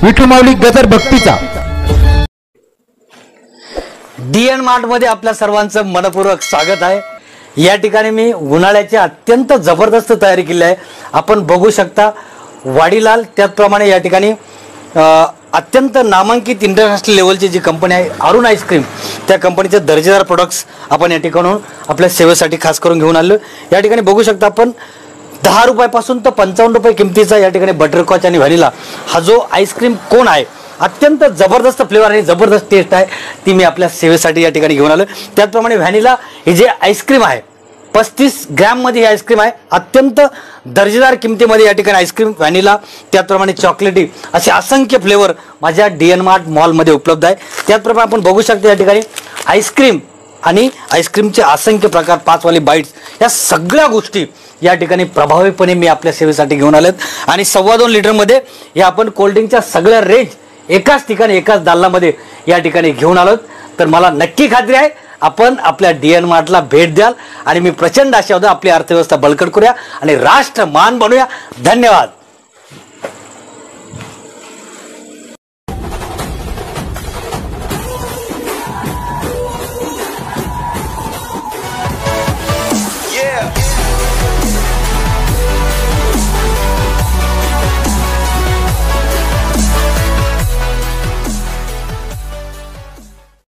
विठू माऊली गदर भक्तीचा। DN mart मध्ये आपल्या सर्वांचं मनपूर्वक स्वागत आहे। या ठिकाणी मी उन्हाळ्याची अत्यंत जबरदस्त तयारी केली आहे। आपण बघू शकता वाडीलाल, त्याचप्रमाणे या ठिकाणी अत्यंत नामांकित इंटरनॅशनल लेवलची जी कंपनी आहे अरुण आईस्क्रीम, त्या कंपनीचे दर्जेदार प्रोडक्ट्स आपण या ठिकाणून आपल्या सेवेसाठी खास करून घेऊन आलो। या ठिकाणी बघू शकता आपण 10 रुपयापासून तर 55 रुपये किमतीचा या ठिकाणी बटरस्कॉच आणि व्हॅनिला हा जो आईस्क्रीम कोण आहे, अत्यंत जबरदस्त फ्लेवर आणि जबरदस्त टेस्ट आहे, ती मी आपल्या सेवेसाठी या ठिकाणी घेऊन आलो। त्याचप्रमाणे व्हॅनिला हे जे आईस्क्रीम आहे 35 ग्रॅम मध्ये ही आईस्क्रीम आहे, अत्यंत दर्जेदार किमतीमध्ये या ठिकाणी आईस्क्रीम व्हॅनिला, त्याचप्रमाणे चॉकलेटी असे असंख्य फ्लेवर माझ्या डीएन मार्ट मॉलमध्ये उपलब्ध आहे। त्याचप्रमाणे आपण बघू शकता या ठिकाणी आईस्क्रीम आणि आईस्क्रीमचे असंख्य प्रकार, 5 वाली बाईट्स, या सगळ्या गोष्टी या ठिकाणी प्रभावीपणे मी आपल्या सेवेसाठी घेऊन आलेत। आणि 2.25 लिटरमध्ये या आपण कोल्ड्रिंकच्या सगळ्या रेंज एकाच ठिकाणी एकाच दालनामध्ये या ठिकाणी घेऊन आलोत। तर मला नक्की खात्री आहे आपण आपल्या डीएन मार्टला भेट द्याल आणि मी प्रचंड आशावाद आपली अर्थव्यवस्था बळकट करूया आणि राष्ट्र मान बनूया। धन्यवाद।